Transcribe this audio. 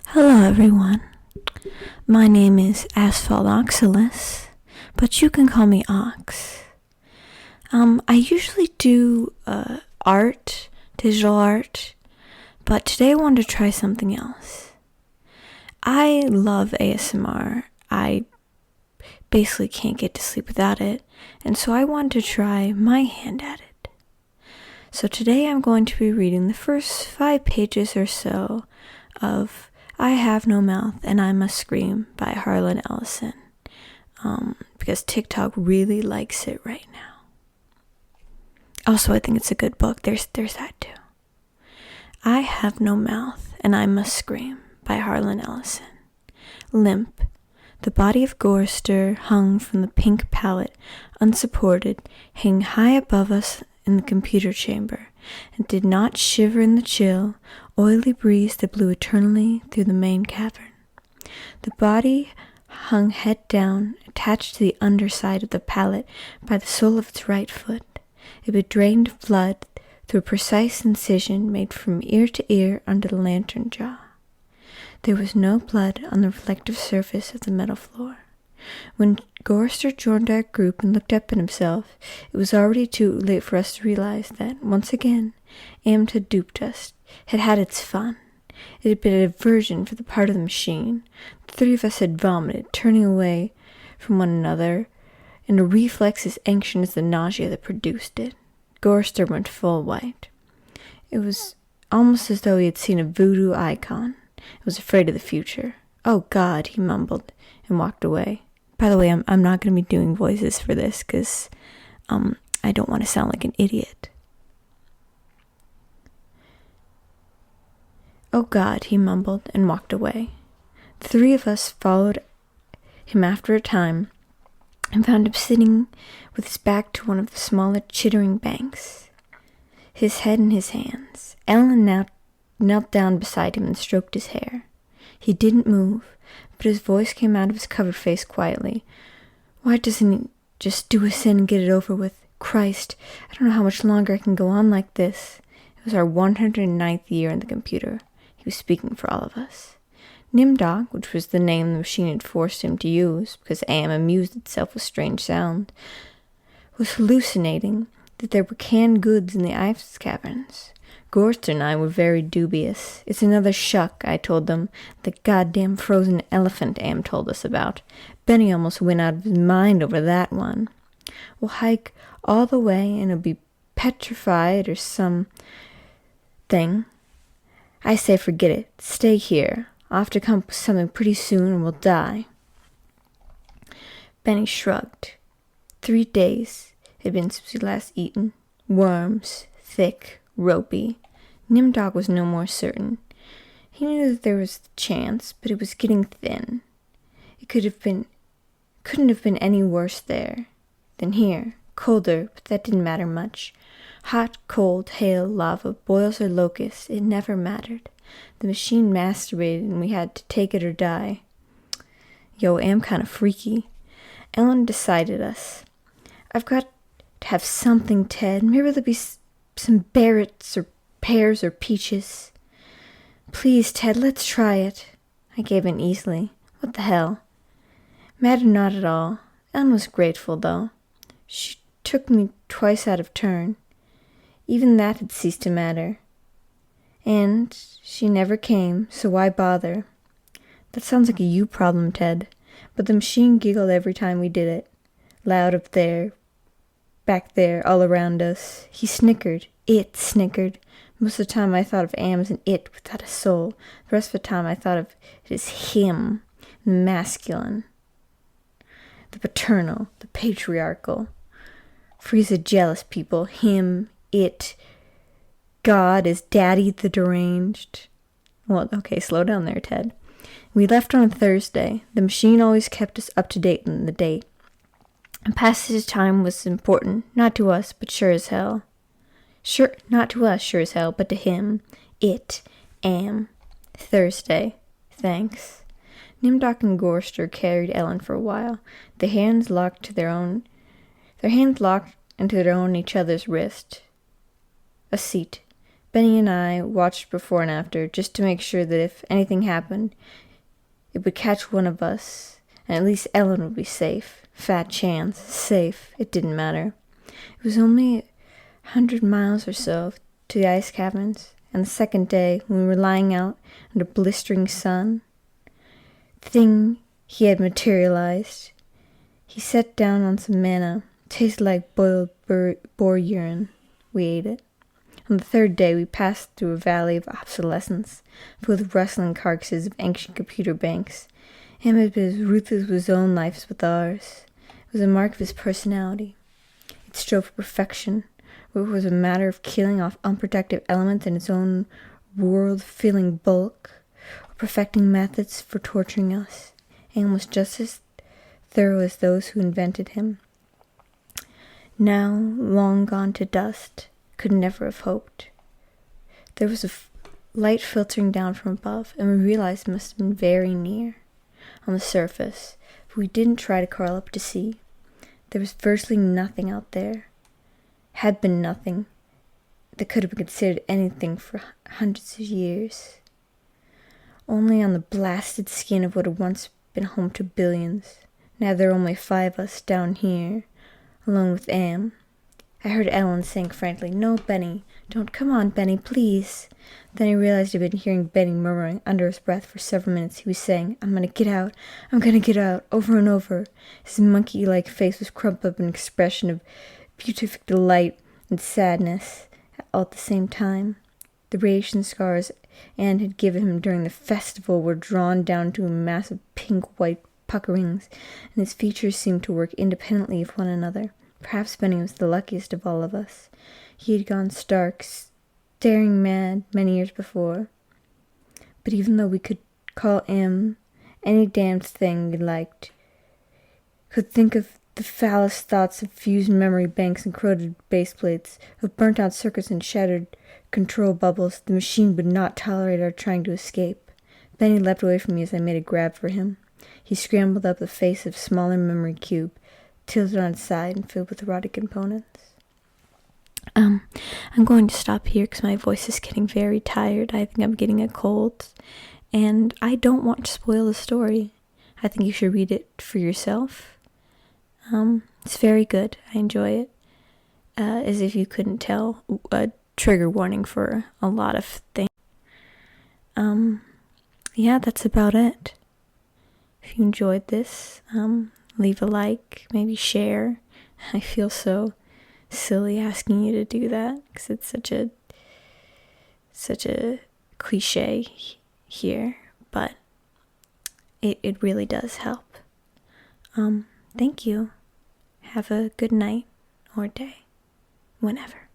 Hello everyone, my name is AshplatOxalis, but you can call me Ox. I usually do art, digital art, but today I wanted to try something else. I love ASMR. I basically can't get to sleep without it, and so I wanted to try my hand at it. So today I'm going to be reading the first 5 pages or so of I Have No Mouth and I Must Scream by Harlan Ellison, because TikTok really likes it right now. Also, I think it's a good book. There's that too. I Have No Mouth and I Must Scream by Harlan Ellison. Limp, the body of Gorster hung from the pink pallet, unsupported, hanging high above us in the computer chamber, and did not shiver in the chill, oily breeze that blew eternally through the main cavern. The body hung head down, attached to the underside of the pallet by the sole of its right foot. It had drained blood through a precise incision made from ear to ear under the lantern jaw. There was no blood on the reflective surface of the metal floor. When Gorster joined our group and looked up at himself, it was already too late for us to realize that, once again, Amt had duped us, had had its fun. It had been a diversion for the part of the machine. The 3 of us had vomited, turning away from one another, in a reflex as ancient as the nausea that produced it. Gorster went full white. It was almost as though he had seen a voodoo icon. He was afraid of the future. "Oh, God," he mumbled, and walked away. By the way, I'm not going to be doing voices for this, because I don't want to sound like an idiot. "Oh, God," he mumbled, and walked away. The 3 of us followed him after a time, and found him sitting with his back to one of the smaller chittering banks, his head in his hands. Ellen now knelt down beside him and stroked his hair. He didn't move, but his voice came out of his covered face quietly. "Why doesn't he just do us in and get it over with? Christ, I don't know how much longer I can go on like this." It was our 109th year in the computer. He was speaking for all of us. Nimdog, which was the name the machine had forced him to use because AM amused itself with strange sound, was hallucinating that there were canned goods in the ice caverns. Gorster and I were very dubious. "It's another shuck," I told them. "The goddamn frozen elephant Am told us about. Benny almost went out of his mind over that one. We'll hike all the way and it'll be petrified or some thing. I say forget it. Stay here. I'll have to come up with something pretty soon or we'll die." Benny shrugged. 3 days had been since we last eaten. Worms, thick, ropey. Nimdog was no more certain. He knew that there was a chance, but it was getting thin. It couldn't have been any worse there than here. Colder, but that didn't matter much. Hot, cold, hail, lava, boils or locusts, it never mattered. The machine masturbated and we had to take it or die. Yo, Am kind of freaky. Ellen decided us. "I've got to have something, Ted. Maybe there'll be some berries or pears or peaches." "Please, Ted, let's try it." I gave in easily. What the hell? Mattered not at all. Ellen was grateful, though. She took me twice out of turn. Even that had ceased to matter. And she never came, so why bother? That sounds like a you problem, Ted. But the machine giggled every time we did it. Loud up there, back there, all around us. He snickered. It snickered. Most of the time I thought of Am as an it without a soul. The rest of the time I thought of it as him, the masculine, the paternal, the patriarchal. Frieza jealous people. Him, it, God is Daddy the deranged. Well, okay, slow down there, Ted. We left on a Thursday. The machine always kept us up to date on the date. And passage time was important, not to us, but sure as hell. Not to us, sure as hell, but to him. It, Am, Thursday, thanks. Nimdok and Gorster carried Ellen for a while, their hands locked into their own each other's wrist. A seat. Benny and I watched before and after just to make sure that if anything happened, it would catch one of us, and at least Ellen would be safe. Fat chance. Safe. It didn't matter. It was only 100 miles or so to the ice caverns, and the second day, when we were lying out under blistering sun, the thing he had materialized. He sat down on some manna. Tasted like boiled boar urine. We ate it. On the third day, we passed through a valley of obsolescence, filled with rustling carcasses of ancient computer banks. Him had been as ruthless with his own life as with ours. It was a mark of his personality. It strove for perfection, where it was a matter of killing off unprotective elements in its own world-filling bulk, or perfecting methods for torturing us, and was just as thorough as those who invented him. Now, long gone to dust, could never have hoped. There was a light filtering down from above, and we realized it must have been very near. On the surface, but we didn't try to crawl up to see. There was virtually nothing out there. Had been nothing that could have been considered anything for hundreds of years. Only on the blasted skin of what had once been home to billions. Now there are only 5 of us down here, alone with Am. I heard Ellen saying frankly, "No, Benny, don't, come on, Benny, please." Then I realized I'd been hearing Benny murmuring under his breath for several minutes. He was saying, I'm gonna get out, over and over. His monkey-like face was crumpled up in an expression of beatific delight and sadness all at the same time. The radiation scars Anne had given him during the festival were drawn down to a mass of pink-white puckerings, and his features seemed to work independently of one another. Perhaps Benny was the luckiest of all of us. He had gone stark, staring mad many years before. But even though we could call him any damned thing we liked, could think of the foulest thoughts of fused memory banks and corroded base plates, of burnt-out circuits and shattered control bubbles, the machine would not tolerate our trying to escape. Benny leapt away from me as I made a grab for him. He scrambled up the face of a smaller memory cube, tilted on its side and filled with rotted components. I'm going to stop here because my voice is getting very tired. I think I'm getting a cold, and I don't want to spoil the story. I think you should read it for yourself. It's very good. I enjoy it. As if you couldn't tell, a trigger warning for a lot of things. Yeah, that's about it. If you enjoyed this, leave a like, maybe share. I feel so silly asking you to do that because it's such a cliche here, but it really does help. Thank you. Have a good night or day, whenever.